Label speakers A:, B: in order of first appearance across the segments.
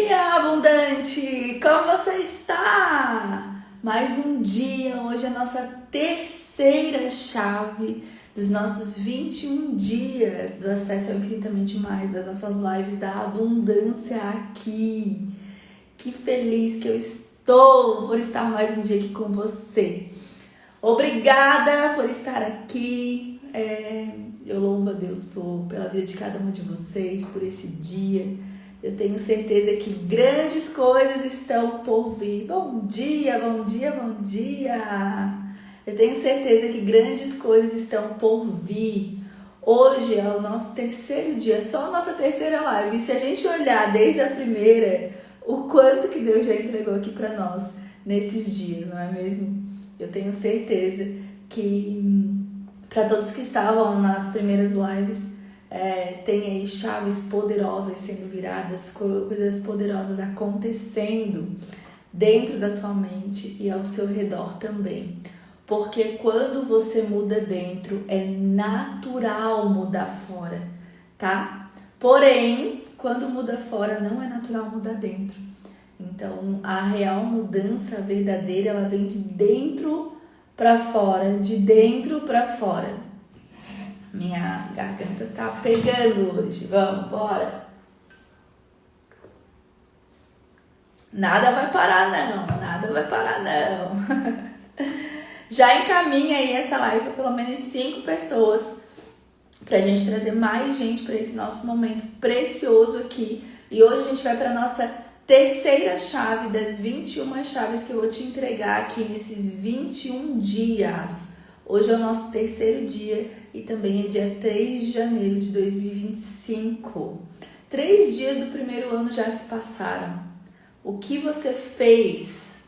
A: Dia abundante, como você está? Mais um dia, hoje é a nossa terceira chave dos nossos 21 dias do Acesso ao Infinitamente Mais, das nossas lives da abundância aqui. Que feliz que eu estou por estar mais um dia aqui com você. Obrigada por estar aqui. Eu louvo a Deus pela vida de cada um de vocês, por esse dia. Eu tenho certeza que grandes coisas estão por vir. Bom dia, bom dia, bom dia! Eu tenho certeza que grandes coisas estão por vir. Hoje é o nosso terceiro dia, só a nossa terceira live. E se a gente olhar desde a primeira, o quanto que Deus já entregou aqui para nós nesses dias, não é mesmo? Eu tenho certeza que para todos que estavam nas primeiras lives, tem aí chaves poderosas sendo viradas, coisas poderosas acontecendo dentro da sua mente e ao seu redor também. Porque quando você muda dentro, é natural mudar fora, tá? Porém, quando muda fora, não é natural mudar dentro. Então, a real mudança verdadeira, ela vem de dentro para fora, de dentro para fora. Minha garganta tá pegando hoje. Vamos, bora. Nada vai parar não, nada vai parar não. Já encaminha aí essa live para pelo menos 5 pessoas, pra gente trazer mais gente para esse nosso momento precioso aqui. E hoje a gente vai para nossa terceira chave das 21 chaves que eu vou te entregar aqui nesses 21 dias. Hoje é o nosso terceiro dia e também é dia 3 de janeiro de 2025. 3 dias do primeiro ano já se passaram. O que você fez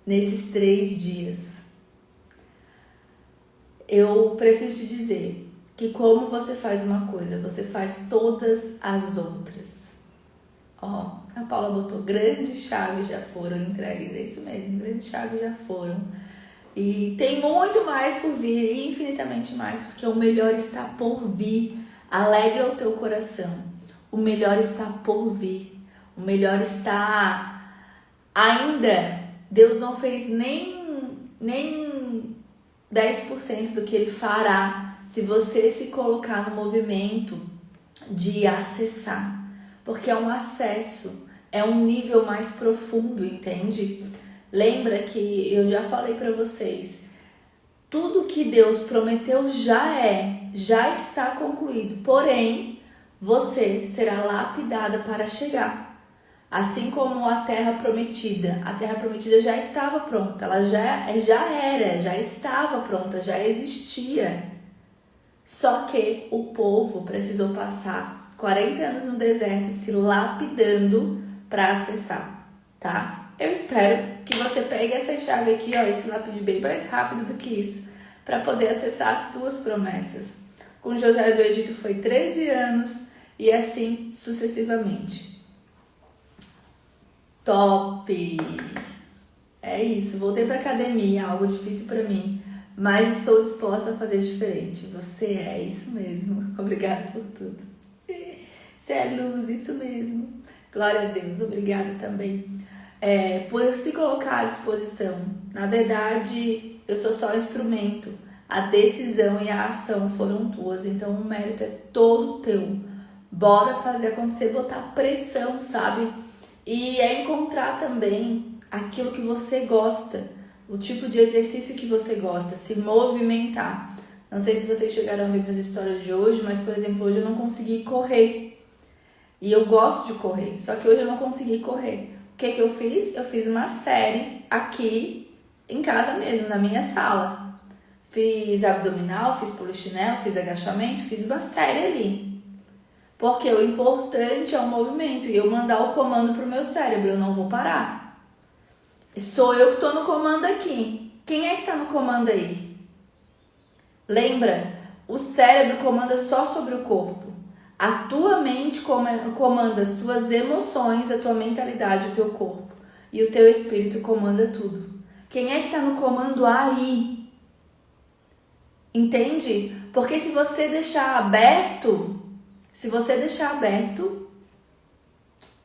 A: nesses 3 dias? Eu preciso te dizer que como você faz uma coisa, você faz todas as outras. Ó, a Paula botou grandes chaves já foram entregues, é isso mesmo, grandes chaves já foram. E tem muito mais por vir, e infinitamente mais, porque o melhor está por vir. Alegra o teu coração. O melhor está por vir. O melhor está ainda. Deus não fez nem 10% do que Ele fará se você se colocar no movimento de acessar. Porque é um acesso, é um nível mais profundo, entende? Lembra que eu já falei para vocês, tudo que Deus prometeu já está concluído, porém, você será lapidada para chegar. Assim como a terra prometida já estava pronta, ela já estava pronta, já existia. Só que o povo precisou passar 40 anos no deserto se lapidando para acessar, tá? Eu espero que você pegue essa chave aqui, ó, esse lapide bem mais rápido do que isso, para poder acessar as tuas promessas. Com José do Egito foi 13 anos e assim sucessivamente. Top! É isso, voltei para academia, algo difícil para mim, mas estou disposta a fazer diferente. Você é isso mesmo. Obrigada por tudo. Você é luz, isso mesmo. Glória a Deus, obrigada também. Por se colocar à disposição. Na verdade, eu sou só instrumento. A decisão e a ação foram tuas, então o mérito é todo teu. Bora fazer acontecer, botar pressão, sabe? E encontrar também aquilo que você gosta, o tipo de exercício que você gosta, se movimentar. Não sei se vocês chegaram a ver minhas histórias de hoje, mas, por exemplo, hoje eu não consegui correr. E eu gosto de correr, só que hoje eu não consegui correr. O que eu fiz? Eu fiz uma série aqui em casa mesmo, na minha sala. Fiz abdominal, fiz polichinelo, fiz agachamento, fiz uma série ali. Porque o importante é o movimento e eu mandar o comando pro meu cérebro, eu não vou parar. Sou eu que tô no comando aqui. Quem é que tá no comando aí? Lembra? O cérebro comanda só sobre o corpo. A tua mente comanda as tuas emoções, a tua mentalidade, o teu corpo. E o teu espírito comanda tudo. Quem é que está no comando aí? Entende? Porque se você deixar aberto,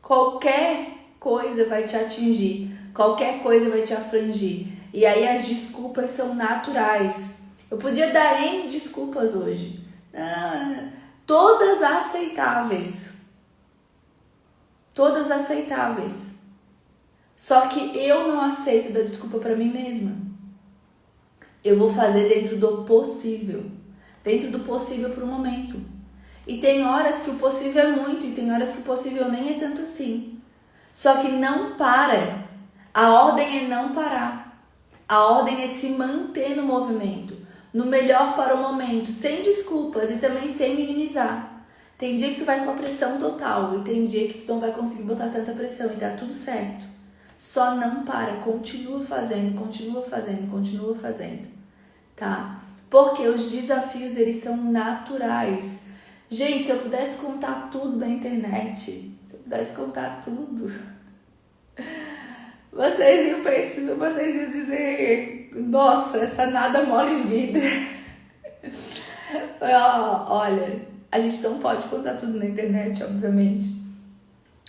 A: qualquer coisa vai te atingir, qualquer coisa vai te afligir. E aí as desculpas são naturais. Eu podia dar N desculpas hoje, todas aceitáveis. Todas aceitáveis. Só que eu não aceito dar desculpa para mim mesma. Eu vou fazer dentro do possível. Dentro do possível pro momento. E tem horas que o possível é muito e tem horas que o possível nem é tanto assim. Só que não para. A ordem é não parar. A ordem é se manter no movimento. No melhor para o momento. Sem desculpas e também sem minimizar. Tem dia que tu vai com a pressão total e tem dia que tu não vai conseguir botar tanta pressão e tá tudo certo. Só não para, continua fazendo, continua fazendo, continua fazendo, tá? Porque os desafios, eles são naturais. Gente, se eu pudesse contar tudo da internet, se eu pudesse contar tudo, vocês iam dizer, nossa, essa nada mole vida. Olha, a gente não pode contar tudo na internet, obviamente.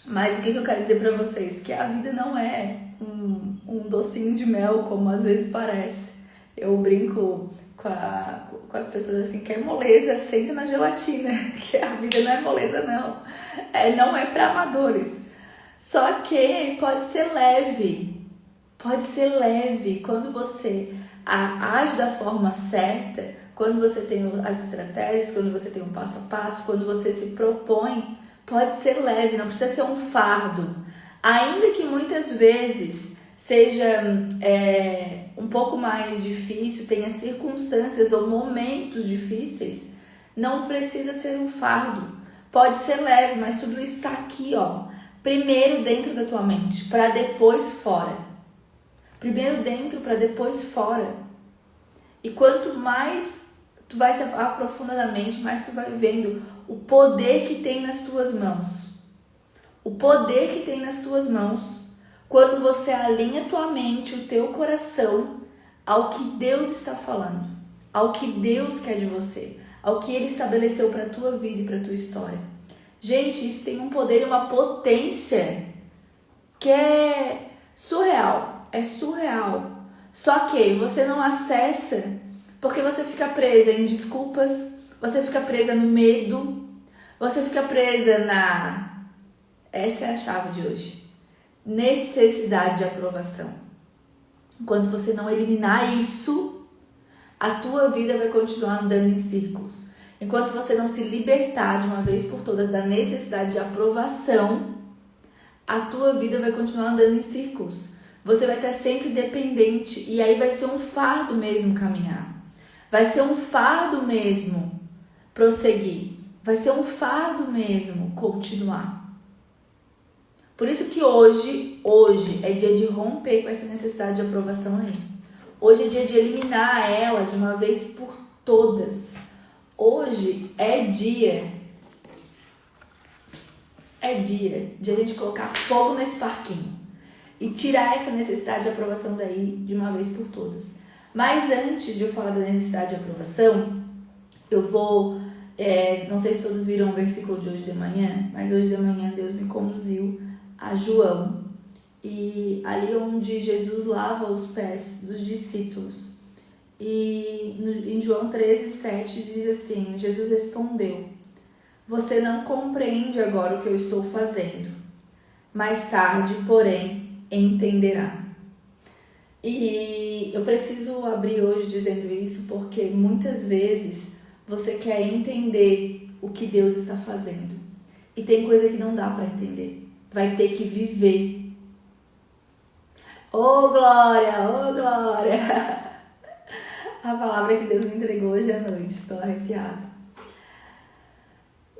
A: Mas o que eu quero dizer pra vocês? Que a vida não é um docinho de mel, como às vezes parece. Eu brinco com as pessoas assim, que é moleza, senta na gelatina. Que a vida não é moleza, não. Não é pra amadores. Só que pode ser leve. Pode ser leve quando você age da forma certa, quando você tem as estratégias, quando você tem um passo a passo, quando você se propõe. Pode ser leve, não precisa ser um fardo. Ainda que muitas vezes seja um pouco mais difícil, tenha circunstâncias ou momentos difíceis, não precisa ser um fardo. Pode ser leve, mas tudo isso está aqui, ó. Primeiro dentro da tua mente, para depois fora. Primeiro dentro, para depois fora. E quanto mais tu vai se aprofundando na mente, mais tu vai vendo o poder que tem nas tuas mãos. O poder que tem nas tuas mãos quando você alinha tua mente, o teu coração ao que Deus está falando, ao que Deus quer de você, ao que Ele estabeleceu para a tua vida e para a tua história. Gente, isso tem um poder e uma potência que é surreal. É surreal. Só que você não acessa porque você fica presa em desculpas, você fica presa no medo, você fica presa na... Essa é a chave de hoje. Necessidade de aprovação. Enquanto você não eliminar isso, a tua vida vai continuar andando em círculos. Enquanto você não se libertar de uma vez por todas da necessidade de aprovação, a tua vida vai continuar andando em círculos. Você vai estar sempre dependente e aí vai ser um fardo mesmo caminhar. Vai ser um fardo mesmo prosseguir. Vai ser um fardo mesmo continuar. Por isso que hoje é dia de romper com essa necessidade de aprovação aí. Hoje é dia de eliminar ela de uma vez por todas. Hoje é dia de a gente colocar fogo nesse parquinho e tirar essa necessidade de aprovação daí de uma vez por todas. Mas antes de eu falar da necessidade de aprovação, eu vou... não sei se todos viram o versículo de hoje de manhã, mas hoje de manhã Deus me conduziu a João. E ali onde Jesus lava os pés dos discípulos. E em João 13:7 diz assim, Jesus respondeu: você não compreende agora o que eu estou fazendo. Mais tarde, porém, entenderá. E eu preciso abrir hoje dizendo isso porque muitas vezes você quer entender o que Deus está fazendo. E tem coisa que não dá para entender. Vai ter que viver. Oh, glória! Oh, glória! A palavra que Deus me entregou hoje à noite. Estou arrepiada.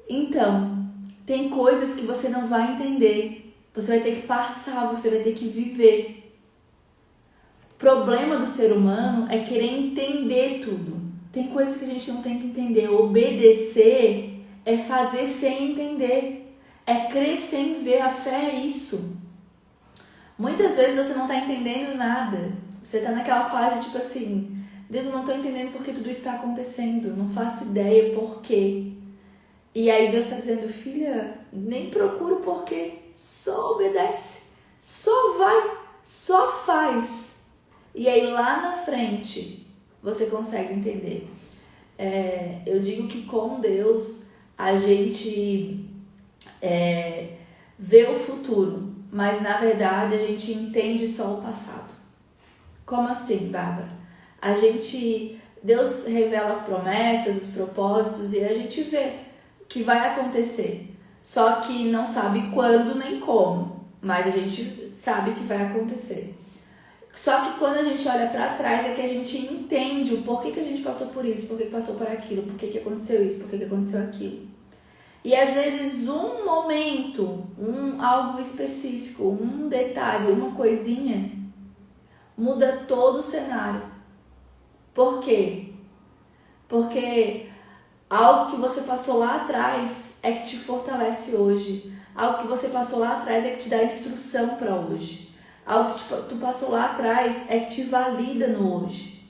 A: Então, tem coisas que você não vai entender. Você vai ter que passar, você vai ter que viver. O problema do ser humano é querer entender tudo. Tem coisas que a gente não tem que entender. Obedecer é fazer sem entender. É crer sem ver. A fé é isso. Muitas vezes você não está entendendo nada. Você está naquela fase tipo assim, Deus, eu não estou entendendo porque tudo está acontecendo. Não faço ideia por quê. E aí Deus está dizendo, filha, nem procura o porquê. Só obedece. trás. E aí lá na frente você consegue entender. Eu digo que com Deus a gente vê o futuro, mas na verdade a gente entende só o passado. Como assim, Bárbara? Deus revela as promessas, os propósitos e a gente vê que vai acontecer. Só que não sabe quando nem como, mas a gente sabe que vai acontecer. Só que quando a gente olha para trás é que a gente entende o porquê que a gente passou por isso, porquê que passou por aquilo, porquê que aconteceu isso, porquê que aconteceu aquilo. E às vezes um momento, algo específico, um detalhe, uma coisinha, muda todo o cenário. Por quê? Porque algo que você passou lá atrás é que te fortalece hoje. Algo que você passou lá atrás é que te dá instrução para hoje. Algo que tu passou lá atrás é que te valida no hoje.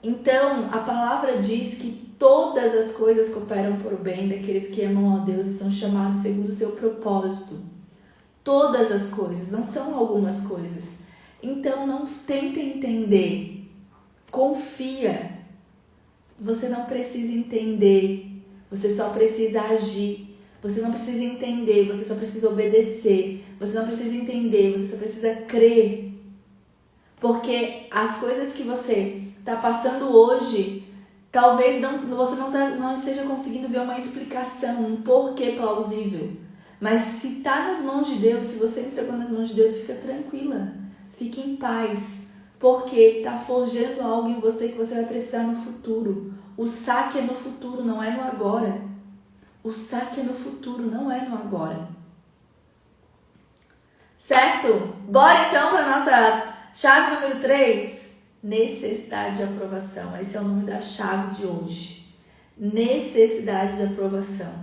A: Então, a palavra diz que todas as coisas cooperam para o bem daqueles que amam a Deus e são chamados segundo o seu propósito. Todas as coisas, não são algumas coisas. Então, não tenta entender. Confia. Você não precisa entender. Você só precisa agir. Você não precisa entender, você só precisa obedecer. Você não precisa entender, você só precisa crer. Porque as coisas que você está passando hoje, talvez você não esteja conseguindo ver uma explicação, um porquê plausível. Mas se está nas mãos de Deus, se você entregou nas mãos de Deus, fica tranquila. Fique em paz. Porque está forjando algo em você que você vai precisar no futuro. O saque é no futuro, não é no agora. O saque é no futuro, não é no agora. Certo? Bora então para a nossa chave número 3. Necessidade de aprovação. Esse é o nome da chave de hoje. Necessidade de aprovação.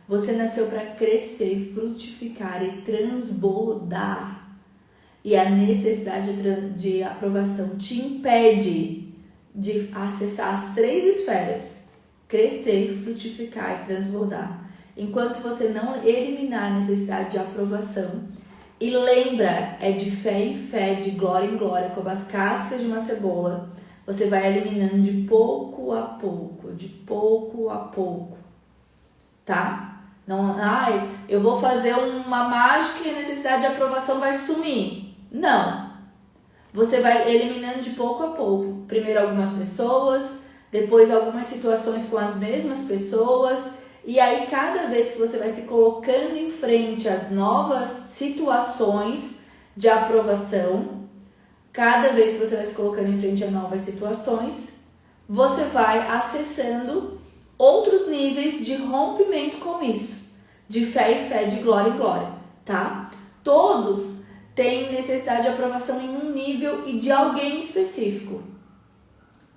A: Você nasceu para crescer, frutificar e transbordar. E a necessidade de aprovação te impede de acessar as 3 esferas. Crescer, frutificar e transbordar. Enquanto você não eliminar a necessidade de aprovação. E lembra, é de fé em fé, de glória em glória, como as cascas de uma cebola. Você vai eliminando de pouco a pouco, de pouco a pouco. Tá? Não, eu vou fazer uma mágica e a necessidade de aprovação vai sumir. Não. Você vai eliminando de pouco a pouco. Primeiro algumas pessoas, depois algumas situações com as mesmas pessoas, e aí cada vez que você vai se colocando em frente a novas situações de aprovação, cada vez que você vai se colocando em frente a novas situações, você vai acessando outros níveis de rompimento com isso, de fé em fé, de glória em glória, tá? Todos têm necessidade de aprovação em um nível e de alguém específico.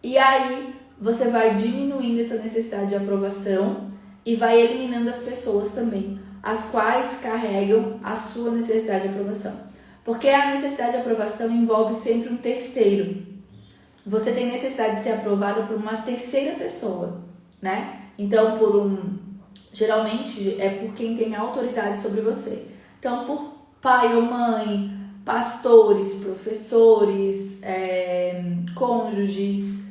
A: E aí você vai diminuindo essa necessidade de aprovação e vai eliminando as pessoas também, as quais carregam a sua necessidade de aprovação. Porque a necessidade de aprovação envolve sempre um terceiro. Você tem necessidade de ser aprovada por uma terceira pessoa, né? Então, geralmente é por quem tem autoridade sobre você. Então, por pai ou mãe, pastores, professores, cônjuges,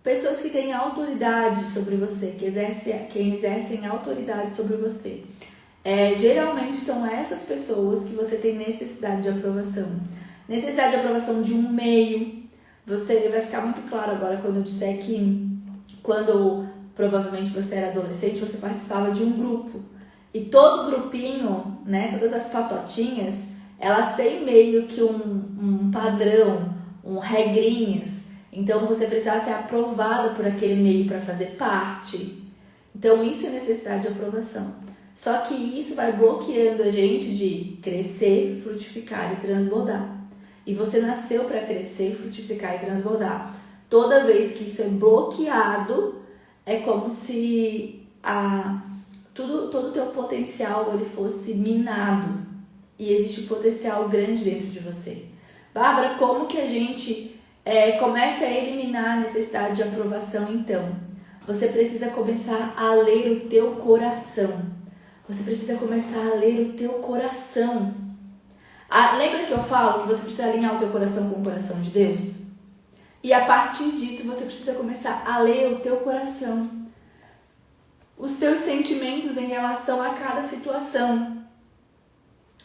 A: pessoas que têm autoridade sobre você, que exercem autoridade sobre você. Geralmente são essas pessoas que você tem necessidade de aprovação. Necessidade de aprovação de um meio. Você vai ficar muito claro agora quando eu disser que quando provavelmente você era adolescente, você participava de um grupo. E todo grupinho, né, todas as patotinhas, elas têm meio que um padrão, regrinhas. Então você precisa ser aprovada por aquele meio para fazer parte. Então isso é necessidade de aprovação. Só que isso vai bloqueando a gente de crescer, frutificar e transbordar. E você nasceu para crescer, frutificar e transbordar. Toda vez que isso é bloqueado, é como se todo o teu potencial ele fosse minado. E existe um potencial grande dentro de você. Bárbara, como que a gente começa a eliminar a necessidade de aprovação então? Você precisa começar a ler o teu coração. Você precisa começar a ler o teu coração. Lembra que eu falo que você precisa alinhar o teu coração com o coração de Deus? E a partir disso você precisa começar a ler o teu coração, os teus sentimentos em relação a cada situação.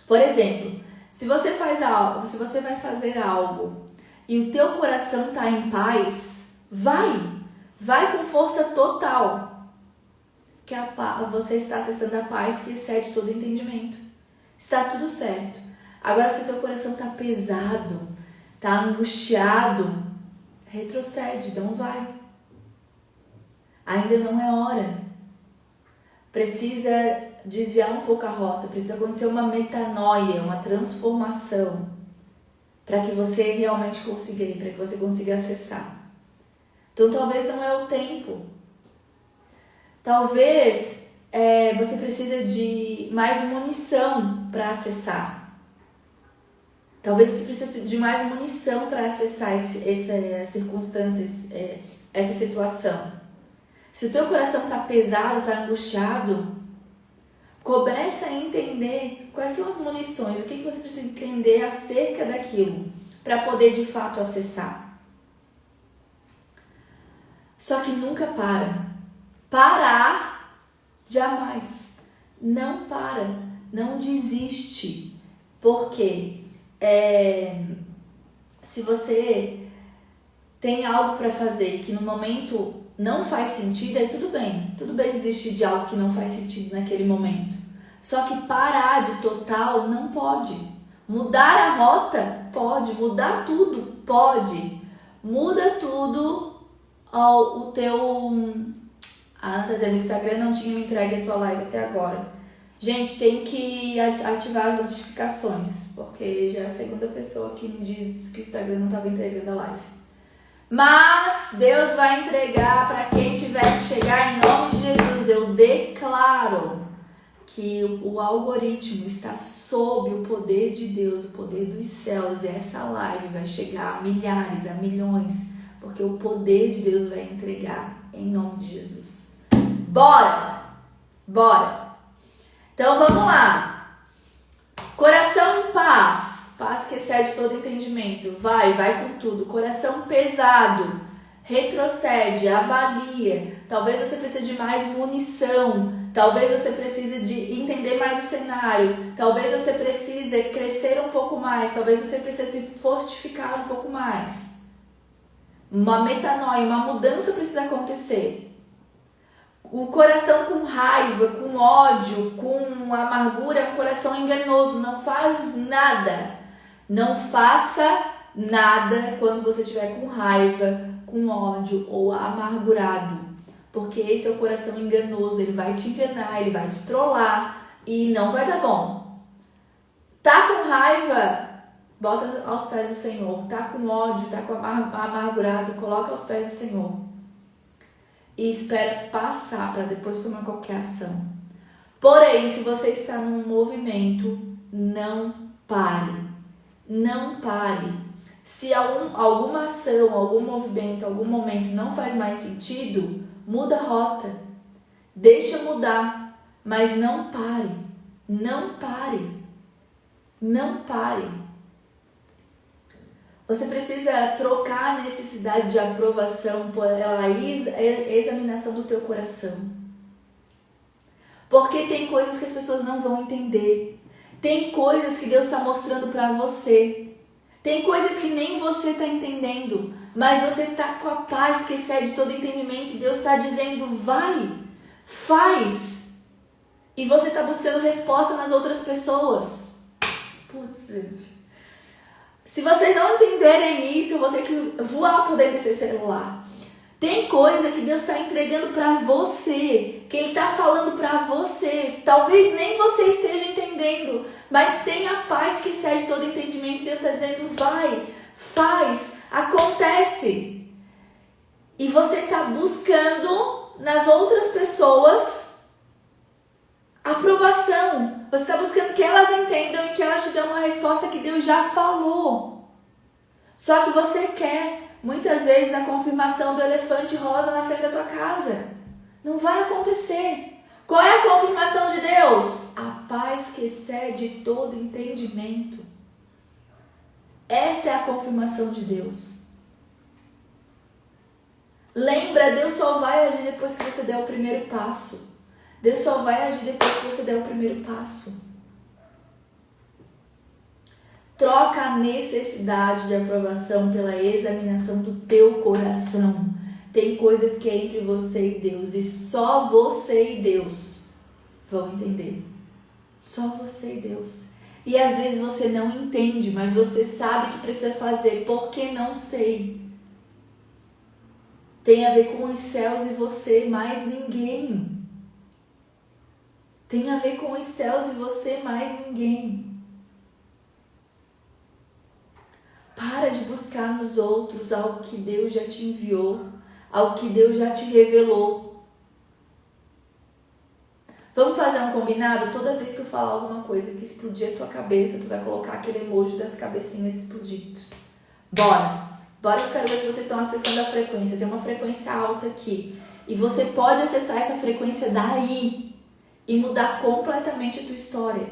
A: Por exemplo, se você vai fazer algo e o teu coração está em paz, vai com força total, que você está acessando a paz que excede todo entendimento. Está tudo certo. Agora, se o teu coração está pesado, está angustiado, retrocede, não vai. Ainda não é hora. Precisa desviar um pouco a rota, precisa acontecer uma metanoia, uma transformação, para que você realmente consiga ir, para que você consiga acessar. Então, talvez não é o tempo. Talvez você precisa de mais munição para acessar. Talvez você precise de mais munição para acessar essa circunstância, essa situação. Se o teu coração está pesado, está angustiado, comece a entender quais são as munições, o que você precisa entender acerca daquilo, para poder de fato acessar. Só que nunca para. Parar, jamais. Não para, não desiste. Por quê? Se você tem algo para fazer que no momento não faz sentido, aí tudo bem desistir de algo que não faz sentido naquele momento. Só que parar de total não pode. Mudar a rota pode, mudar tudo pode. Muda tudo o teu... A Ana tá dizendo, o Instagram não tinha me entregue a tua live até agora. Gente, tem que ativar as notificações, porque já é a segunda pessoa que me diz que o Instagram não estava entregando a live. Mas Deus vai entregar para quem tiver que chegar em nome de Jesus. Eu declaro que o algoritmo está sob o poder de Deus, o poder dos céus. E essa live vai chegar a milhares, a milhões, porque o poder de Deus vai entregar em nome de Jesus. Bora! Então vamos lá. Coração em paz, paz que excede todo entendimento. Vai com tudo. Coração pesado, retrocede, avalia. Talvez você precise de mais munição. Talvez você precise de entender mais o cenário. Talvez você precise crescer um pouco mais. Talvez você precise se fortificar um pouco mais. Uma metanoia, uma mudança precisa acontecer. O coração com raiva, com ódio, com amargura é um coração enganoso. Não faz nada. Não faça nada quando você estiver com raiva, com ódio ou amargurado. Porque esse é o coração enganoso. Ele vai te enganar, ele vai te trollar e não vai dar bom. Tá com raiva? Bota aos pés do Senhor. Tá com ódio, tá com amargurado? Coloca aos pés do Senhor. E espera passar para depois tomar qualquer ação. Porém, se você está num movimento, não pare. Não pare. Se alguma ação, algum movimento, algum momento não faz mais sentido, muda a rota. Deixa mudar. Mas não pare. Não pare. Não pare. Você precisa trocar a necessidade de aprovação pela examinação do teu coração. Porque tem coisas que as pessoas não vão entender. Tem coisas que Deus está mostrando para você. Tem coisas que nem você está entendendo. Mas você está com a paz que excede todo entendimento. Deus está dizendo, vai, faz. E você está buscando resposta nas outras pessoas. Putz, gente. Se vocês não entenderem isso, eu vou ter que voar por dentro desse celular. Tem coisa que Deus está entregando para você, que Ele está falando para você. Talvez nem você esteja entendendo, mas tenha a paz que excede todo entendimento. Deus está dizendo, vai, faz, acontece. E você está buscando nas outras pessoas aprovação. Você está buscando que elas entendam e que elas te dão uma resposta que Deus já falou. Só que você quer, muitas vezes, a confirmação do elefante rosa na frente da tua casa. Não vai acontecer. Qual é a confirmação de Deus? A paz que excede todo entendimento. Essa é a confirmação de Deus. Lembra, Deus só vai agir depois que você der o primeiro passo. Deus só vai agir depois que você der o primeiro passo. Troca a necessidade de aprovação pela examinação do teu coração. Tem coisas que é entre você e Deus e só você e Deus vão entender. Só você e Deus. E às vezes você não entende, mas você sabe que precisa fazer, porque não sei. Tem a ver com os céus e você, mais ninguém. Tem a ver com os céus e você, mais ninguém. Para de buscar nos outros algo que Deus já te enviou, algo que Deus já te revelou. Vamos fazer um combinado? Toda vez que eu falar alguma coisa que explodir a tua cabeça, tu vai colocar aquele emoji das cabecinhas explodidas. Bora! Bora que eu quero ver se vocês estão acessando a frequência. Tem uma frequência alta aqui. E você pode acessar essa frequência daí e mudar completamente a tua história.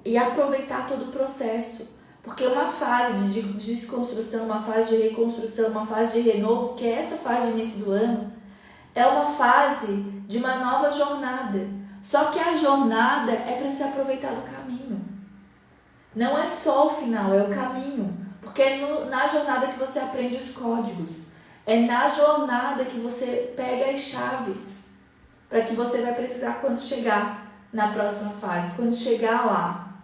A: E aproveitar todo o processo. Porque uma fase de desconstrução, uma fase de reconstrução, uma fase de renovo, que é essa fase de início do ano, é uma fase de uma nova jornada. Só que a jornada é para se aproveitar do caminho. Não é só o final, é o caminho. Porque é na jornada que você aprende os códigos. É na jornada que você pega as chaves para que você vai precisar quando chegar na próxima fase, quando chegar lá.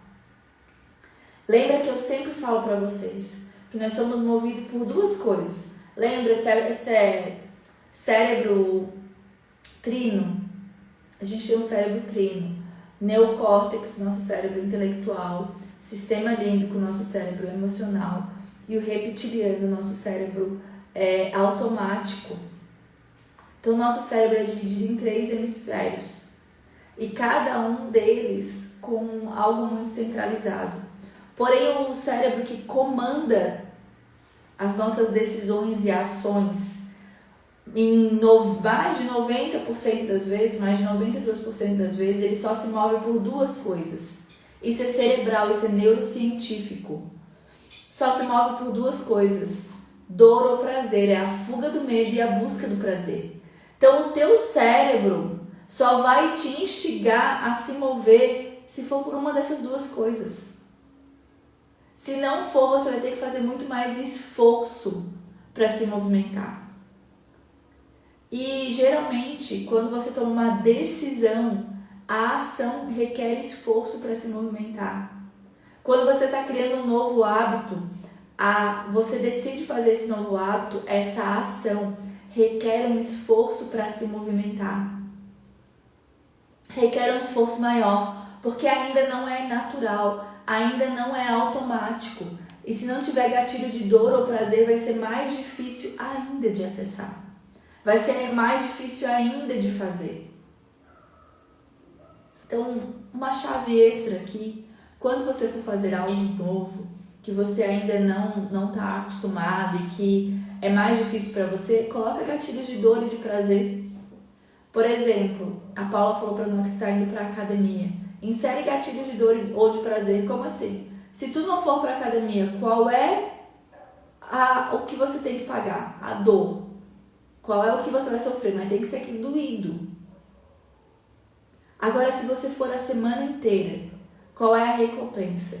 A: Lembra que eu sempre falo para vocês que nós somos movidos por duas coisas. Lembra, esse cérebro trino. A gente tem um cérebro trino. Neocórtex, nosso cérebro intelectual. Sistema límbico, nosso cérebro emocional. E o reptiliano, nosso cérebro automático. Então, o nosso cérebro é dividido em 3 hemisférios. E cada um deles com algo muito centralizado. Porém, o cérebro que comanda as nossas decisões e ações, mais de 90% das vezes, mais de 92% das vezes, ele só se move por 2 coisas. Isso é cerebral, isso é neurocientífico. Só se move por 2 coisas. Dor ou prazer, é a fuga do medo e a busca do prazer. Então, o teu cérebro só vai te instigar a se mover se for por uma dessas 2 coisas. Se não for, você vai ter que fazer muito mais esforço para se movimentar. E geralmente, quando você toma uma decisão, a ação requer esforço para se movimentar. Quando você está criando um novo hábito, você decide fazer esse novo hábito, essa ação requer um esforço para se movimentar. Requer um esforço maior, porque ainda não é natural. Ainda não é automático. E se não tiver gatilho de dor ou prazer, vai ser mais difícil ainda de acessar. Vai ser mais difícil ainda de fazer. Então, uma chave extra aqui, quando você for fazer algo novo, que você ainda não está acostumado e que é mais difícil para você, coloca gatilhos de dor e de prazer. Por exemplo, a Paula falou para nós que está indo para a academia. Insere gatilhos de dor ou de prazer. Como assim? Se tu não for para academia, qual é o que você tem que pagar? A dor. Qual é o que você vai sofrer? Mas tem que ser aqui doído. Agora, se você for a semana inteira, qual é a recompensa?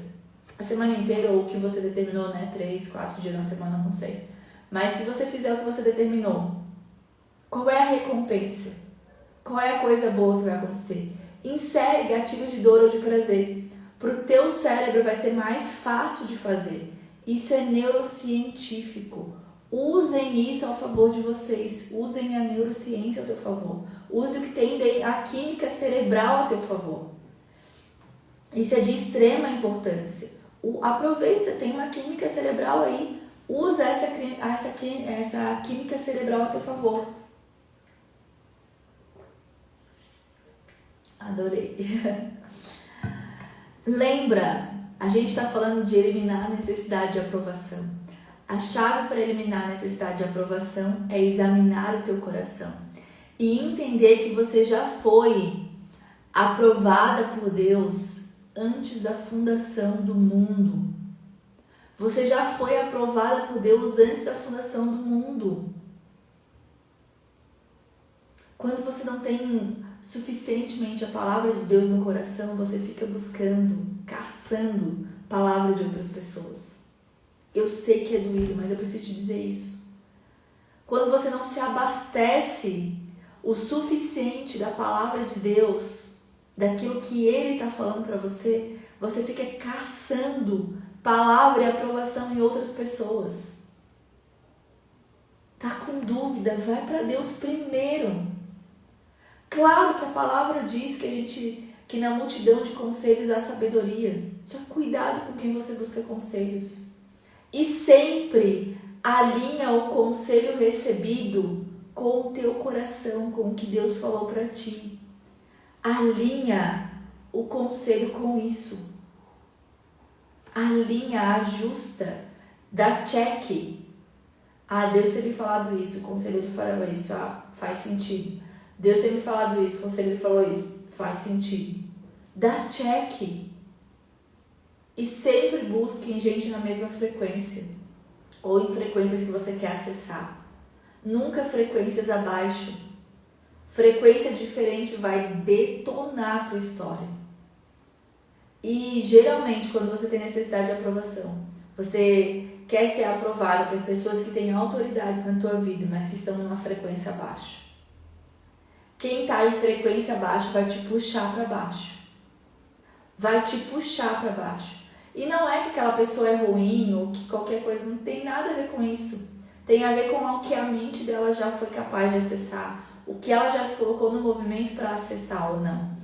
A: A semana inteira ou o que você determinou, né? 3, 4 dias na semana, não sei. Mas se você fizer o que você determinou, qual é a recompensa? Qual é a coisa boa que vai acontecer? Insere gatilhos de dor ou de prazer. Para o teu cérebro vai ser mais fácil de fazer. Isso é neurocientífico. Usem isso a favor de vocês. Usem a neurociência a teu favor. Use o que tem a química cerebral a teu favor. Isso é de extrema importância. Aproveita, tem uma química cerebral aí. Usa essa química cerebral a teu favor. Adorei. Lembra, a gente está falando de eliminar a necessidade de aprovação. A chave para eliminar a necessidade de aprovação é examinar o teu coração e entender que você já foi aprovada por Deus antes da fundação do mundo. Você já foi aprovada por Deus antes da fundação do mundo. Quando você não tem suficientemente a palavra de Deus no coração, você fica buscando, caçando palavra de outras pessoas. Eu sei que é doído, mas eu preciso te dizer isso. Quando você não se abastece o suficiente da palavra de Deus, daquilo que Ele está falando para você, você fica caçando palavra e aprovação em outras pessoas. Tá com dúvida? Vai para Deus primeiro. Claro que a palavra diz que na multidão de conselhos há sabedoria. Só cuidado com quem você busca conselhos. E sempre alinha o conselho recebido com o teu coração, com o que Deus falou para ti. Alinha o conselho com isso. Alinha, ajusta, dá check. Deus tem me falado isso, o conselheiro falou isso, faz sentido. Deus tem me falado isso, o conselheiro falou isso, faz sentido. Dá check. E sempre busque em gente na mesma frequência. Ou em frequências que você quer acessar. Nunca frequências abaixo. Frequência diferente vai detonar a tua história. E geralmente quando você tem necessidade de aprovação, você quer ser aprovado por pessoas que têm autoridades na tua vida, mas que estão numa frequência abaixo. Quem está em frequência abaixo vai te puxar para baixo. Vai te puxar para baixo. E não é que aquela pessoa é ruim ou que qualquer coisa, não tem nada a ver com isso. Tem a ver com o que a mente dela já foi capaz de acessar. O que ela já se colocou no movimento para acessar ou não.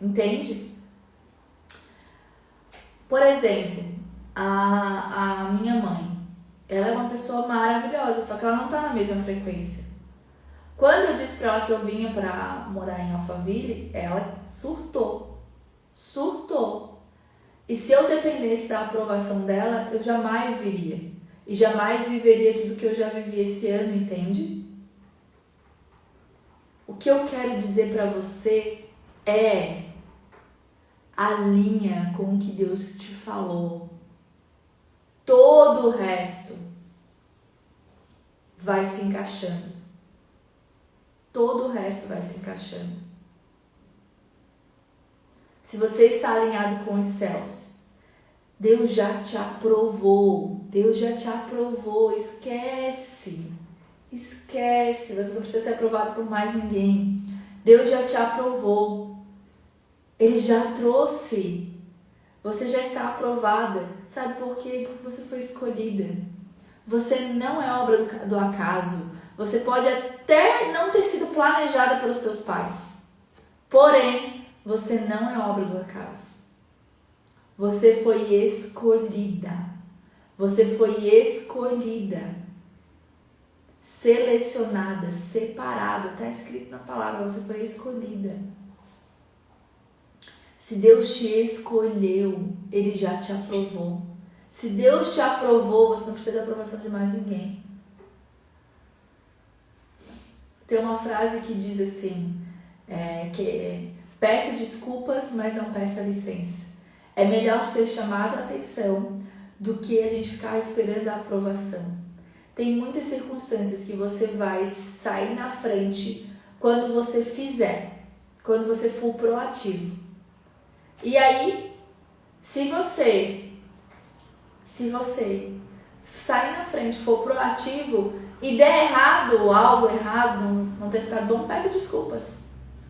A: Entende? Por exemplo, a minha mãe. Ela é uma pessoa maravilhosa, só que ela não está na mesma frequência. Quando eu disse para ela que eu vinha para morar em Alphaville, ela surtou. E se eu dependesse da aprovação dela, eu jamais viria. E jamais viveria tudo que eu já vivi esse ano, entende? O que eu quero dizer para você é: alinha com o que Deus te falou. Todo o resto vai se encaixando. Todo o resto vai se encaixando. Se você está alinhado com os céus, Deus já te aprovou. Deus já te aprovou. Esquece. Você não precisa ser aprovado por mais ninguém. Deus já te aprovou. Ele já trouxe. Você já está aprovada. Sabe por quê? Porque você foi escolhida. Você não é obra do acaso. Você pode até não ter sido planejada pelos teus pais. Porém, você não é obra do acaso. Você foi escolhida. Você foi escolhida. Selecionada, separada. Está escrito na palavra, você foi escolhida. Se Deus te escolheu, Ele já te aprovou. Se Deus te aprovou, você não precisa da aprovação de mais ninguém. Tem uma frase que diz assim, peça desculpas, mas não peça licença. É melhor ser chamado a atenção do que a gente ficar esperando a aprovação. Tem muitas circunstâncias que você vai sair na frente quando você fizer, quando você for proativo. E aí, se você sair na frente, for proativo e der errado, ou algo errado, não ter ficado bom, peça desculpas.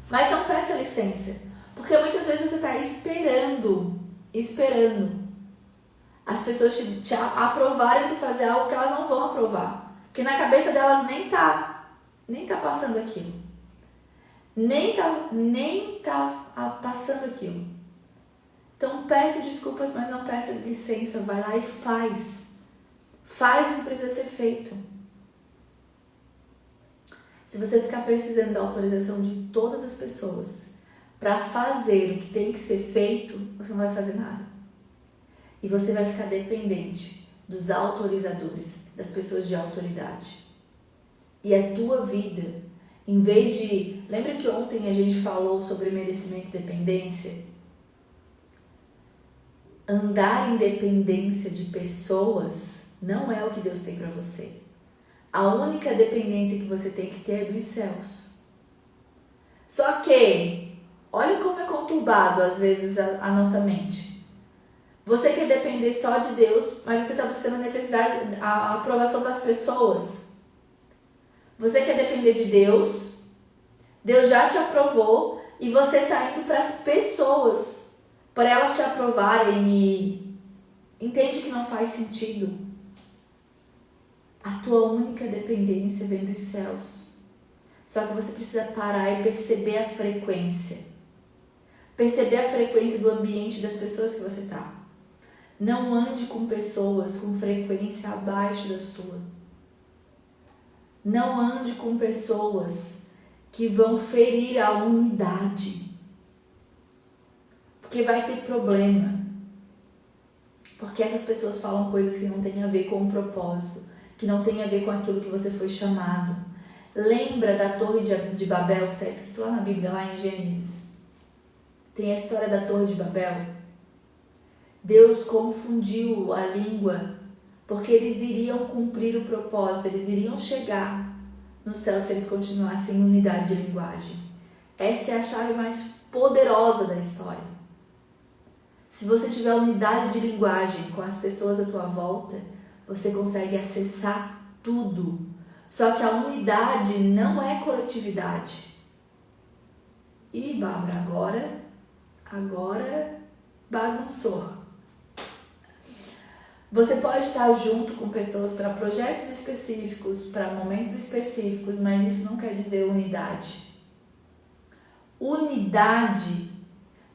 A: Mas não peça licença. Porque muitas vezes você está esperando as pessoas te aprovarem de fazer algo que elas não vão aprovar. Porque na cabeça delas nem tá passando aquilo. Nem tá passando aquilo. Então peça desculpas, mas não peça licença. Vai lá e faz. Faz o que precisa ser feito. Se você ficar precisando da autorização de todas as pessoas para fazer o que tem que ser feito, você não vai fazer nada. E você vai ficar dependente dos autorizadores, das pessoas de autoridade. E a tua vida, Em vez de... Lembra que ontem a gente falou sobre merecimento e dependência? Andar em dependência de pessoas não é o que Deus tem para você. A única dependência que você tem que ter é dos céus. Só que, olha como é conturbado às vezes a nossa mente. Você quer depender só de Deus, mas você está buscando a necessidade, a aprovação das pessoas. Você quer depender de Deus, Deus já te aprovou e você está indo para as pessoas, para elas te aprovarem e entende que não faz sentido. A tua única dependência vem dos céus. Só que você precisa parar e perceber a frequência. Perceber a frequência do ambiente das pessoas que você está. Não ande com pessoas com frequência abaixo da sua. Não ande com pessoas que vão ferir a unidade. Porque vai ter problema. Porque essas pessoas falam coisas que não têm a ver com o propósito, que não têm a ver com aquilo que você foi chamado. Lembra da Torre de Babel, que está escrito lá na Bíblia, lá em Gênesis? Tem a história da Torre de Babel. Deus confundiu a língua, porque eles iriam cumprir o propósito, eles iriam chegar no céu se eles continuassem em unidade de linguagem. Essa é a chave mais poderosa da história. Se você tiver unidade de linguagem com as pessoas à tua volta, você consegue acessar tudo. Só que a unidade não é coletividade. Ih, Bárbara, agora bagunçou. Você pode estar junto com pessoas para projetos específicos, para momentos específicos, mas isso não quer dizer unidade. Unidade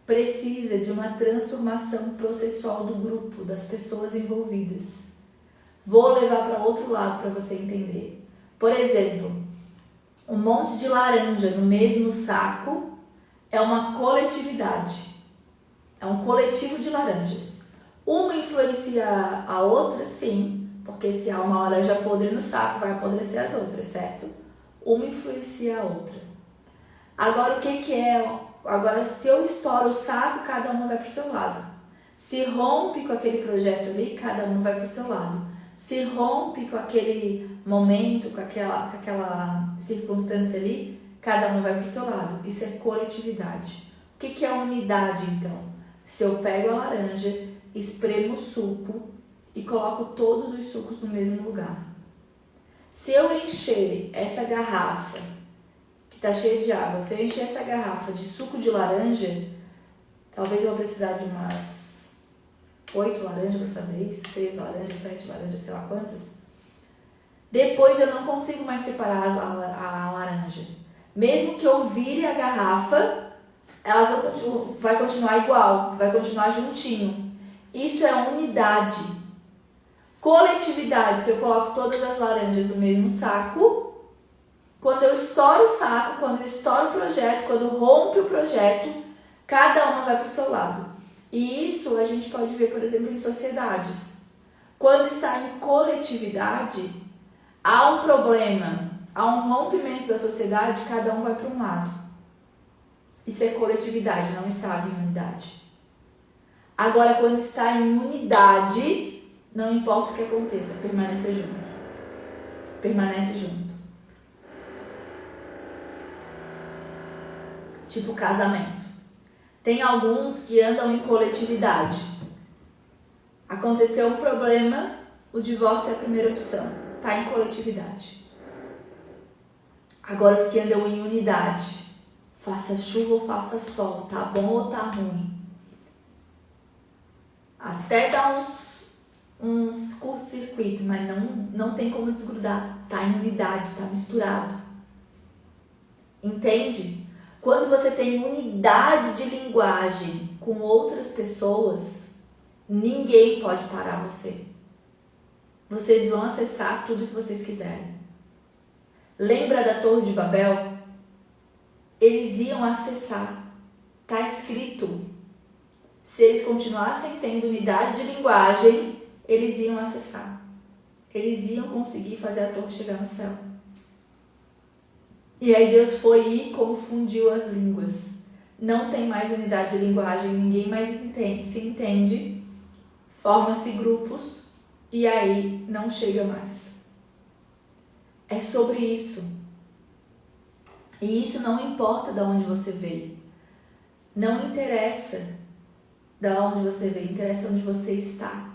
A: precisa de uma transformação processual do grupo, das pessoas envolvidas. Vou levar para outro lado para você entender. Por exemplo, um monte de laranja no mesmo saco é uma coletividade. É um coletivo de laranjas. Uma influencia a outra, sim, porque se há uma laranja podre no saco, vai apodrecer as outras, certo? Uma influencia a outra. Agora, o que é? Agora, se eu estouro o saco, cada uma vai para o seu lado. Se rompe com aquele projeto ali, cada um vai para o seu lado. Se rompe com aquele momento, com aquela circunstância ali, cada um vai para o seu lado. Isso é coletividade. O que é unidade, então? Se eu pego a laranja, espremo o suco e coloco todos os sucos no mesmo lugar. Se eu encher essa garrafa, que está cheia de água, se eu encher essa garrafa de suco de laranja, talvez eu vou precisar de umas 8 laranjas para fazer isso, 6 laranjas, 7 laranjas, sei lá quantas. Depois eu não consigo mais separar a laranja. Mesmo que eu vire a garrafa, elas vai continuar igual, vai continuar juntinho. Isso é unidade. Coletividade, se eu coloco todas as laranjas no mesmo saco, quando eu estouro o saco, quando eu estouro o projeto, quando rompe o projeto, cada uma vai para o seu lado. E isso a gente pode ver, por exemplo, em sociedades. Quando está em coletividade, há um problema, há um rompimento da sociedade, cada um vai para um lado. Isso é coletividade, não estava em unidade. Agora, quando está em unidade, não importa o que aconteça, permaneça junto. Permanece junto. Tipo casamento. Tem alguns que andam em coletividade. Aconteceu um problema, o divórcio é a primeira opção. Está em coletividade. Agora os que andam em unidade. Faça chuva ou faça sol, tá bom ou tá ruim. Até dá uns curto-circuito, mas não tem como desgrudar. Tá em unidade, tá misturado. Entende? Quando você tem unidade de linguagem com outras pessoas, ninguém pode parar você. Vocês vão acessar tudo que vocês quiserem. Lembra da Torre de Babel? Eles iam acessar. Está escrito. Se eles continuassem tendo unidade de linguagem, eles iam acessar. Eles iam conseguir fazer a torre chegar no céu. E aí Deus foi e confundiu as línguas. Não tem mais unidade de linguagem, ninguém mais se entende, forma-se grupos e aí não chega mais. É sobre isso. E isso não importa de onde você veio. Não interessa de onde você veio, interessa onde você está.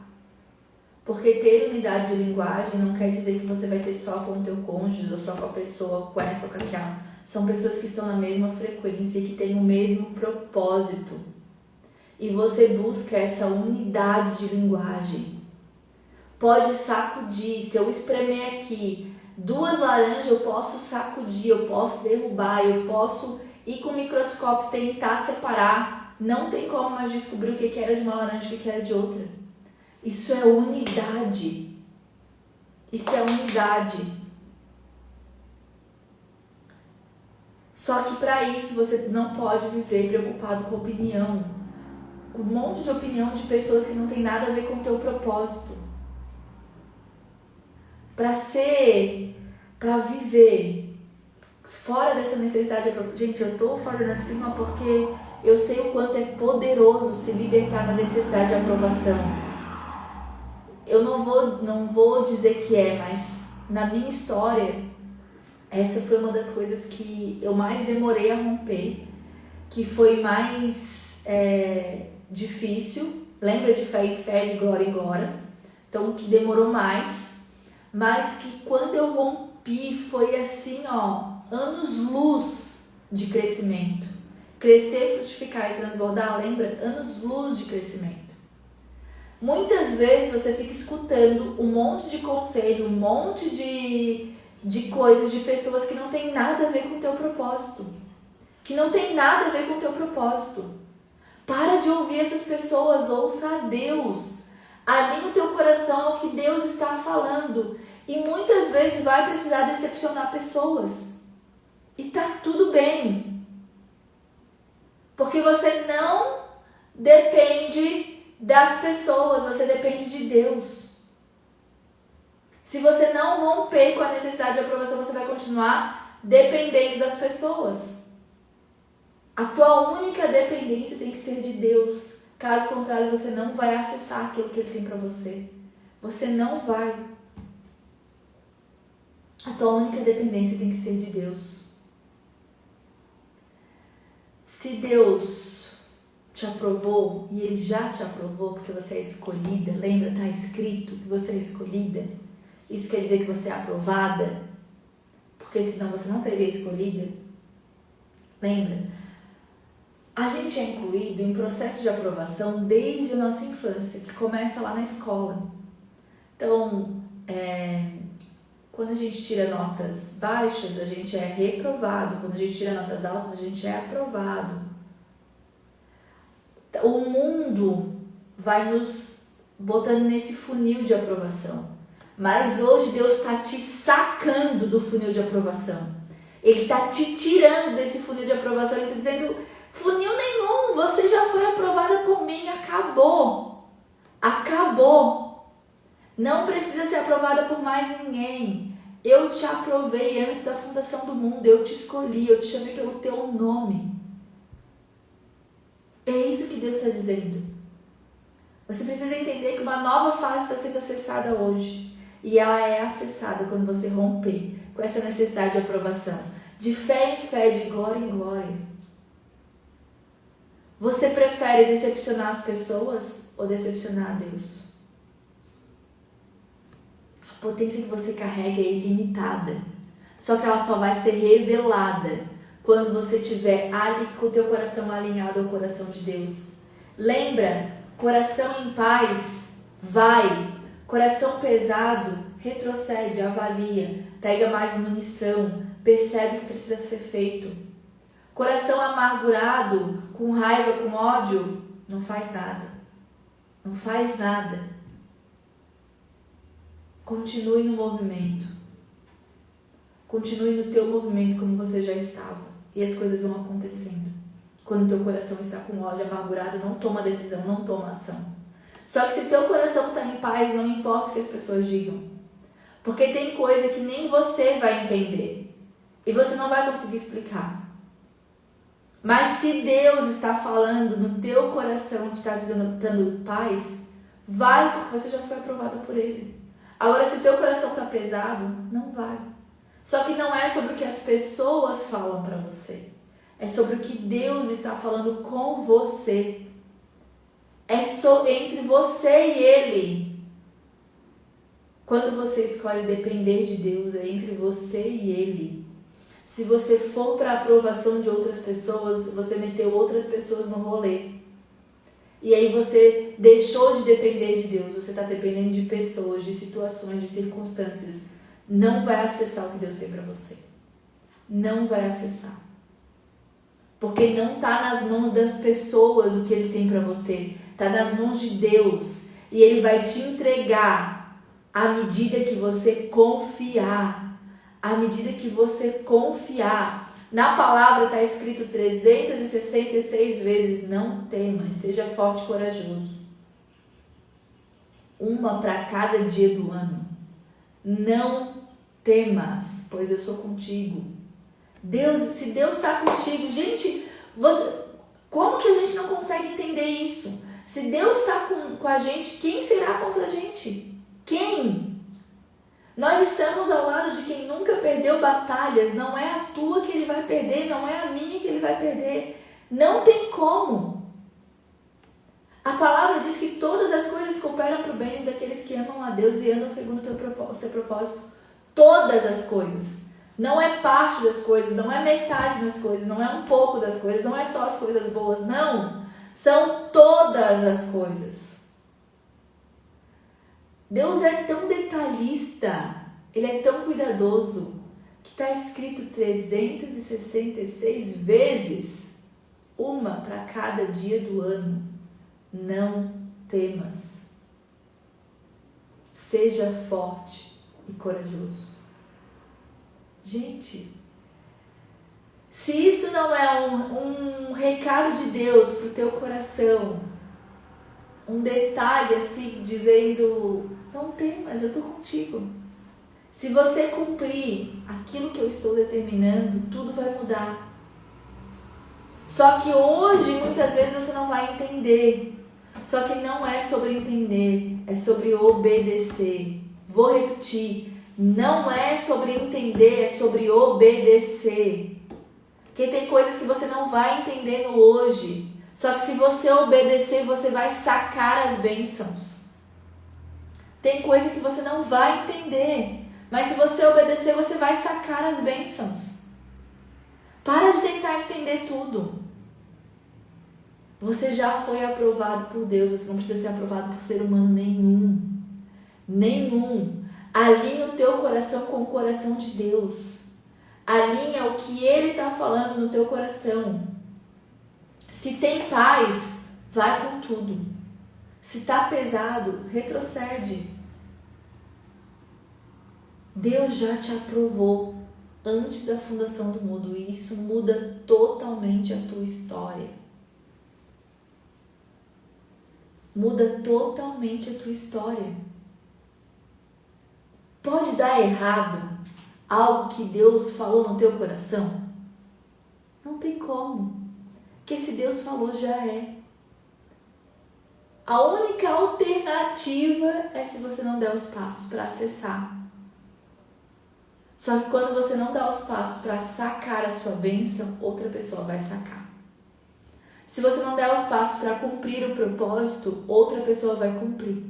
A: Porque ter unidade de linguagem não quer dizer que você vai ter só com o teu cônjuge ou só com a pessoa, com essa ou com aquela. São pessoas que estão na mesma frequência e que têm o mesmo propósito. E você busca essa unidade de linguagem. Pode sacudir. Se eu espremer aqui 2 laranjas, eu posso sacudir, eu posso derrubar, eu posso ir com o microscópio tentar separar. Não tem como mais descobrir o que era de uma laranja e o que era de outra. Isso é unidade. Isso é unidade. Só que para isso você não pode viver preocupado com opinião. Com um monte de opinião de pessoas que não tem nada a ver com o teu propósito. Para viver fora dessa necessidade. Gente, eu tô falando assim porque eu sei o quanto é poderoso se libertar da necessidade de aprovação. Eu não vou dizer que é, mas na minha história, essa foi uma das coisas que eu mais demorei a romper, que foi mais difícil. Lembra de fé em fé, de glória em glória? Então, que demorou mais, mas que quando eu rompi foi assim, anos-luz de crescimento. Crescer, frutificar e transbordar, lembra? Anos-luz de crescimento. Muitas vezes você fica escutando um monte de conselho, um monte de coisas, de pessoas que não tem nada a ver com o teu propósito. Que não tem nada a ver com o teu propósito. Para de ouvir essas pessoas, ouça a Deus. Alinha o teu coração ao que Deus está falando. E muitas vezes vai precisar decepcionar pessoas. E tá tudo bem. Porque você não depende das pessoas, você depende de Deus. Se você não romper com a necessidade de aprovação, você vai continuar dependendo das pessoas. A tua única dependência tem que ser de Deus. Caso contrário, você não vai acessar aquilo que Ele tem para você. Você não vai. A tua única dependência tem que ser de Deus. Se Deus te aprovou, e Ele já te aprovou porque você é escolhida, lembra, está escrito que você é escolhida? Isso quer dizer que você é aprovada? Porque senão você não seria escolhida. Lembra? A gente é incluído em processo de aprovação desde a nossa infância, que começa lá na escola. Então, quando a gente tira notas baixas, a gente é reprovado. Quando a gente tira notas altas, a gente é aprovado. O mundo vai nos botando nesse funil de aprovação. Mas hoje Deus está te sacando do funil de aprovação. Ele está te tirando desse funil de aprovação. Ele está dizendo, funil nenhum, você já foi aprovada por mim, acabou. Acabou. Não precisa ser aprovada por mais ninguém. Eu te aprovei antes da fundação do mundo, eu te escolhi, eu te chamei pelo teu nome. É isso que Deus está dizendo. Você precisa entender que uma nova fase está sendo acessada hoje. E ela é acessada quando você romper com essa necessidade de aprovação. De fé em fé, de glória em glória. Você prefere decepcionar as pessoas ou decepcionar a Deus? A potência que você carrega é ilimitada. Só que ela só vai ser revelada quando você estiver com o teu coração alinhado ao coração de Deus. Lembra, coração em paz, vai. Coração pesado, retrocede, avalia, pega mais munição, percebe o que precisa ser feito. Coração amargurado, com raiva, com ódio, não faz nada. Não faz nada. Continue no movimento. Continue no teu movimento como você já estava. E as coisas vão acontecendo. Quando teu coração está com ódio amargurado, não toma decisão, não toma ação. Só que se teu coração está em paz, não importa o que as pessoas digam. Porque tem coisa que nem você vai entender. E você não vai conseguir explicar. Mas se Deus está falando no teu coração, está te dando paz, vai, porque você já foi aprovada por Ele. Agora, se o teu coração está pesado, não vai. Só que não é sobre o que as pessoas falam para você. É sobre o que Deus está falando com você. É só entre você e Ele. Quando você escolhe depender de Deus, é entre você e Ele. Se você for para a aprovação de outras pessoas, você meteu outras pessoas no rolê. E aí você deixou de depender de Deus, você está dependendo de pessoas, de situações, de circunstâncias. Não vai acessar o que Deus tem para você. Não vai acessar. Porque não está nas mãos das pessoas o que Ele tem para você. Está nas mãos de Deus. E Ele vai te entregar à medida que você confiar. À medida que você confiar. Na palavra está escrito 366 vezes: não temas, seja forte e corajoso. Uma para cada dia do ano. Não temas, pois eu sou contigo. Se Deus está contigo, gente, como que a gente não consegue entender isso? Se Deus está com a gente, quem será contra a gente? Quem? Nós estamos ao lado de quem nunca perdeu batalhas. Não é a tua que Ele vai perder, não é a minha que Ele vai perder. Não tem como. A palavra diz que todas as coisas cooperam para o bem daqueles que amam a Deus e andam segundo o seu propósito. Todas as coisas. Não é parte das coisas, não é metade das coisas, não é um pouco das coisas, não é só as coisas boas, não. São todas as coisas. Deus é tão detalhista, Ele é tão cuidadoso, que está escrito 366 vezes, uma para cada dia do ano. Não temas. Seja forte e corajoso. Gente, se isso não é um recado de Deus para o teu coração, um detalhe assim, dizendo: não temas, eu estou contigo. Se você cumprir aquilo que eu estou determinando, tudo vai mudar. Só que hoje, muitas vezes, você não vai entender. Só que não é sobre entender, é sobre obedecer. Vou repetir, não é sobre entender, é sobre obedecer. Porque tem coisas que você não vai entender no hoje. Só que se você obedecer, você vai sacar as bênçãos. Tem coisa que você não vai entender, mas se você obedecer, você vai sacar as bênçãos. Para de tentar entender tudo. Você já foi aprovado por Deus, você não precisa ser aprovado por ser humano nenhum. Nenhum. Alinha o teu coração com o coração de Deus. Alinha o que Ele está falando no teu coração. Se tem paz, vai com tudo. Se está pesado, retrocede. Deus já te aprovou antes da fundação do mundo e isso muda totalmente a tua história. Muda totalmente a tua história. Pode dar errado algo que Deus falou no teu coração? Não tem como. Porque se Deus falou, já é. A única alternativa é se você não der os passos para acessar. Só que quando você não dá os passos para sacar a sua bênção, outra pessoa vai sacar. Se você não der os passos para cumprir o propósito, outra pessoa vai cumprir.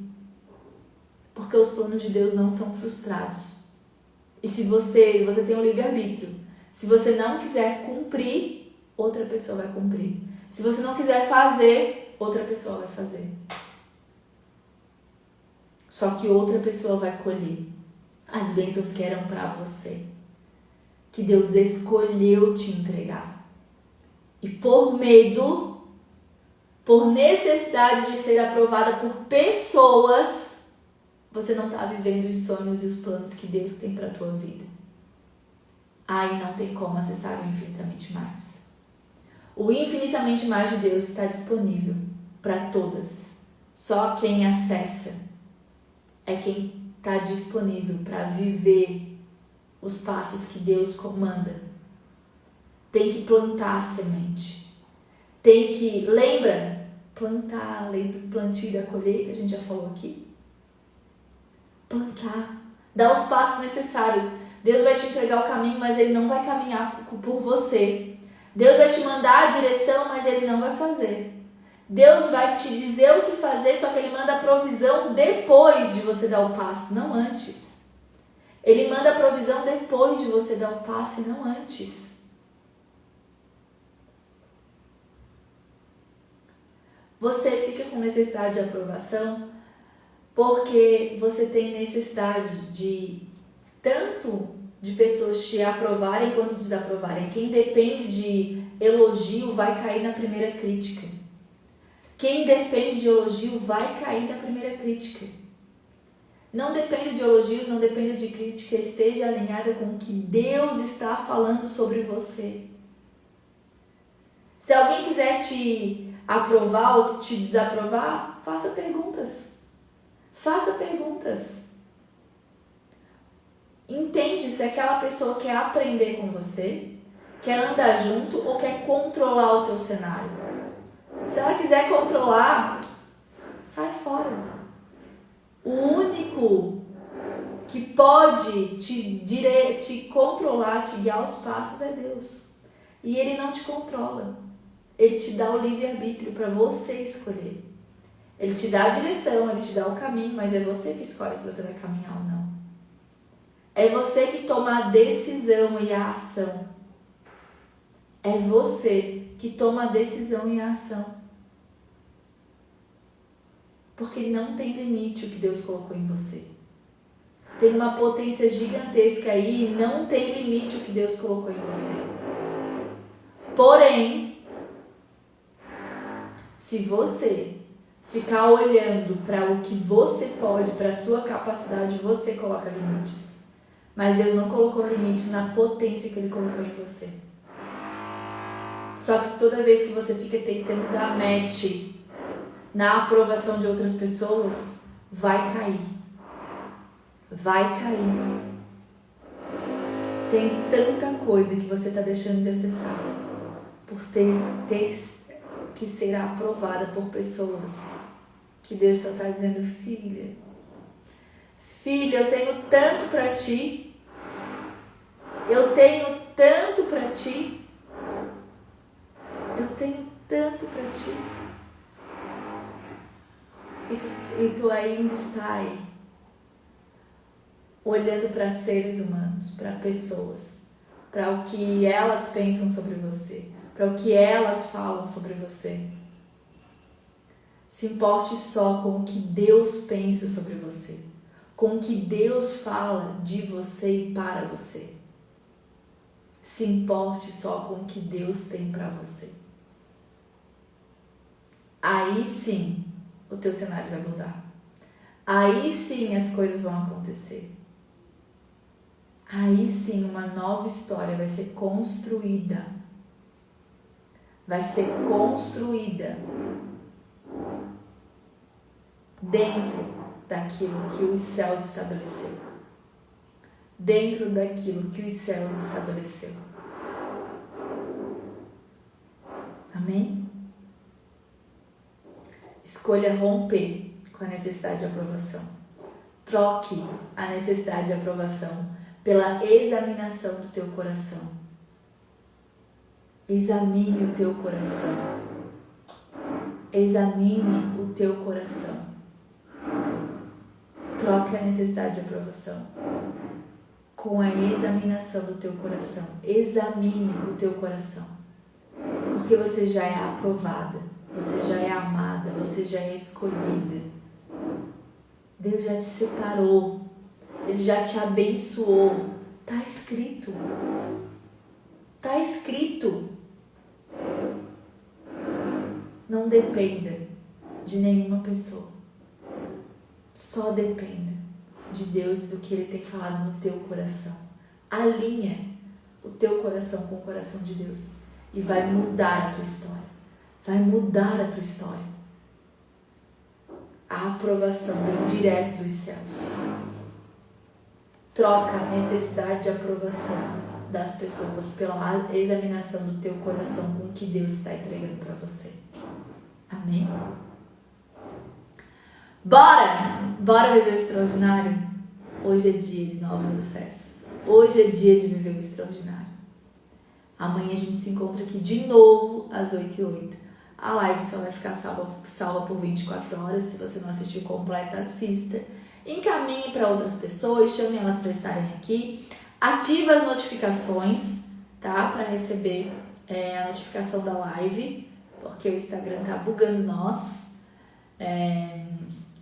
A: Porque os planos de Deus não são frustrados. E se você tem um livre-arbítrio, se você não quiser cumprir, outra pessoa vai cumprir. Se você não quiser fazer, outra pessoa vai fazer. Só que outra pessoa vai colher as bênçãos que eram para você, que Deus escolheu te entregar. E por medo, por necessidade de ser aprovada por pessoas, você não está vivendo os sonhos e os planos que Deus tem para a tua vida. Aí não tem como acessar o infinitamente mais. O infinitamente mais de Deus está disponível para todas. Só quem acessa é quem está disponível para viver os passos que Deus comanda tem que plantar a semente. Tem que, lembra? Plantar, a lei do plantio e da colheita, a gente já falou aqui. Plantar. Dar os passos necessários. Deus vai te entregar o caminho, mas Ele não vai caminhar por você. Deus vai te mandar a direção, mas Ele não vai fazer. Deus vai te dizer o que fazer, só que Ele manda a provisão depois de você dar o passo, não antes. Ele manda a provisão depois de você dar o passo e não antes. Você fica com necessidade de aprovação porque você tem necessidade de tanto de pessoas te aprovarem quanto desaprovarem. Quem depende de elogio vai cair na primeira crítica. Quem depende de elogio vai cair na primeira crítica. Não depende de elogios, não depende de crítica, esteja alinhada com o que Deus está falando sobre você. Se alguém quiser te aprovar ou te desaprovar, faça perguntas. Faça perguntas. Entende se aquela pessoa quer aprender com você, quer andar junto ou quer controlar o teu cenário. Se ela quiser controlar, sai fora. O único que pode te controlar, te guiar os passos é Deus. E Ele não te controla. Ele te dá o livre-arbítrio para você escolher. Ele te dá a direção, Ele te dá o caminho, mas é você que escolhe se você vai caminhar ou não. É você que toma a decisão e a ação. É você que toma a decisão e a ação. Porque não tem limite o que Deus colocou em você. Tem uma potência gigantesca aí e não tem limite o que Deus colocou em você. Porém, se você ficar olhando para o que você pode, para a sua capacidade, você coloca limites. Mas Deus não colocou limites na potência que Ele colocou em você. Só que toda vez que você fica tentando dar match na aprovação de outras pessoas, vai cair. Vai cair. Tem tanta coisa que você está deixando de acessar por ter que ser aprovada por pessoas que Deus só está dizendo, filha, eu tenho tanto para ti. Eu tenho tanto para ti. Eu tenho tanto para ti. E tu ainda está aí, olhando para seres humanos, para pessoas, para o que elas pensam sobre você, para o que elas falam sobre você. Se importe só com o que Deus pensa sobre você, com o que Deus fala de você e para você. Se importe só com o que Deus tem para você. Aí sim, o teu cenário vai mudar. Aí sim as coisas vão acontecer. Aí sim uma nova história vai ser construída. Vai ser construída dentro daquilo que os céus estabeleceu. Dentro daquilo que os céus estabeleceu. Amém? Escolha romper com a necessidade de aprovação. Troque a necessidade de aprovação pela examinação do teu coração. Examine o teu coração. Examine o teu coração. Troque a necessidade de aprovação com a examinação do teu coração. Examine o teu coração. Porque você já é aprovada. Você já é amada, você já é escolhida. Deus já te separou. Ele já te abençoou. Tá escrito. Tá escrito. Não dependa de nenhuma pessoa. Só dependa de Deus e do que Ele tem falado no teu coração. Alinha o teu coração com o coração de Deus. E vai mudar a tua história. Vai mudar a tua história. A aprovação vem direto dos céus. Troca a necessidade de aprovação das pessoas, pela examinação do teu coração com o que Deus está entregando para você. Amém? Bora viver o extraordinário? Hoje é dia de novos acessos. Hoje é dia de viver o extraordinário. Amanhã a gente se encontra aqui de novo às 8h08. A live só vai ficar salva por 24 horas. Se você não assistiu completa, assista. Encaminhe para outras pessoas, chame elas para estarem aqui. Ativa as notificações, tá? Para receber a notificação da live, porque o Instagram tá bugando nós.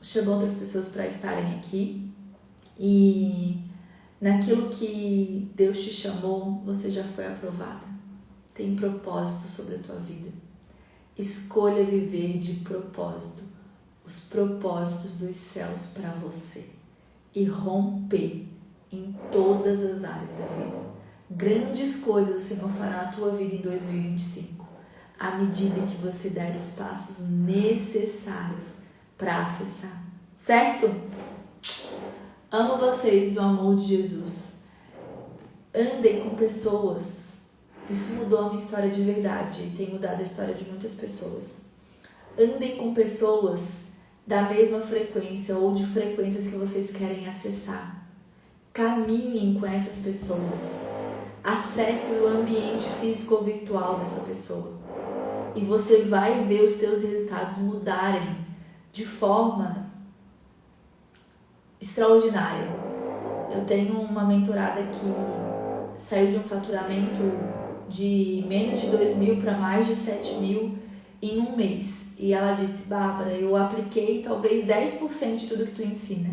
A: Chama outras pessoas para estarem aqui. E naquilo que Deus te chamou, você já foi aprovada. Tem propósito sobre a tua vida. Escolha viver de propósito, os propósitos dos céus para você e romper em todas as áreas da vida. Grandes coisas o Senhor fará na tua vida em 2025, à medida que você der os passos necessários para acessar, certo? Amo vocês do amor de Jesus. Andem com pessoas. Isso mudou a minha história de verdade e tem mudado a história de muitas pessoas. Andem com pessoas da mesma frequência ou de frequências que vocês querem acessar. Caminhem com essas pessoas. Acesse o ambiente físico ou virtual dessa pessoa. E você vai ver os teus resultados mudarem de forma extraordinária. Eu tenho uma mentorada que saiu de um faturamento de menos de 2.000 para mais de 7.000 em um mês. E ela disse: Bárbara, eu apliquei talvez 10% de tudo que tu ensina,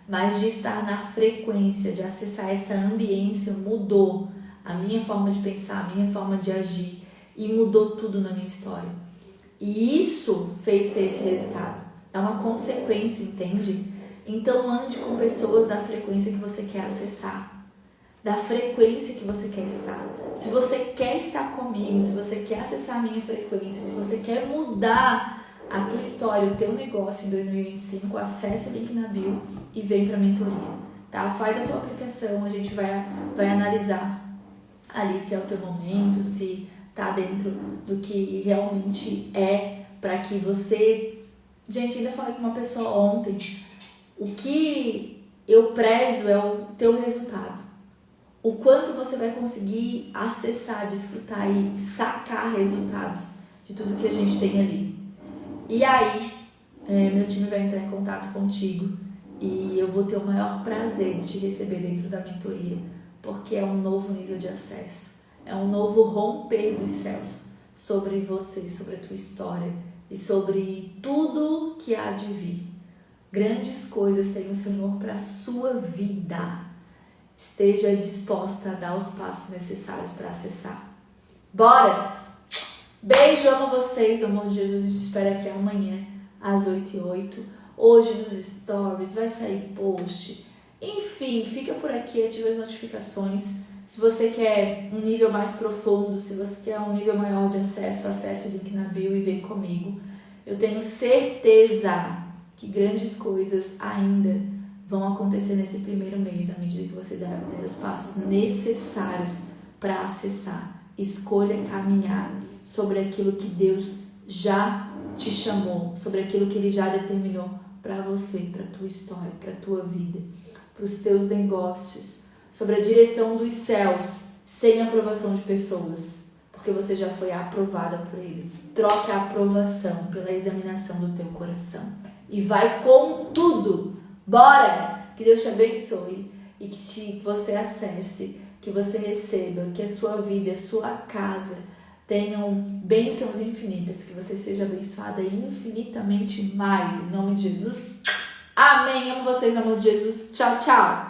A: mas de estar na frequência, de acessar essa ambiência, mudou a minha forma de pensar, a minha forma de agir e mudou tudo na minha história. E isso fez ter esse resultado. É uma consequência, entende? Então ande com pessoas da frequência que você quer acessar, da frequência que você quer estar. Se você quer estar comigo, se você quer acessar a minha frequência, se você quer mudar a tua história, o teu negócio em 2025, acesse o link na bio e vem para a mentoria, tá? Faz a tua aplicação, a gente vai analisar ali se é o teu momento, se tá dentro do que realmente é para que você... Gente, ainda falei com uma pessoa ontem, o que eu prezo é o teu resultado. O quanto você vai conseguir acessar, desfrutar e sacar resultados de tudo que a gente tem ali. E aí, meu time vai entrar em contato contigo e eu vou ter o maior prazer de te receber dentro da mentoria, porque é um novo nível de acesso, é um novo romper dos céus sobre você, sobre a tua história e sobre tudo que há de vir. Grandes coisas tem o Senhor para a sua vida. Esteja disposta a dar os passos necessários para acessar. Bora! Beijo, amo vocês, do amor de Jesus. E te espero aqui amanhã às 8h08. Hoje nos stories vai sair post. Enfim, fica por aqui, ativa as notificações. Se você quer um nível mais profundo, se você quer um nível maior de acesso, acesse o link na bio e vem comigo. Eu tenho certeza que grandes coisas ainda vão acontecer nesse primeiro mês, à medida que você der os passos necessários para acessar. Escolha caminhar sobre aquilo que Deus já te chamou, sobre aquilo que Ele já determinou para você, para a tua história, para a tua vida, para os teus negócios, sobre a direção dos céus, sem aprovação de pessoas, porque você já foi aprovada por Ele. Troque a aprovação pela examinação do teu coração e vai com tudo. Bora! Que Deus te abençoe e que você acesse, que você receba, que a sua vida, a sua casa tenham bênçãos infinitas, que você seja abençoada infinitamente mais. Em nome de Jesus. Amém. Amo vocês, no amor de Jesus. Tchau, tchau.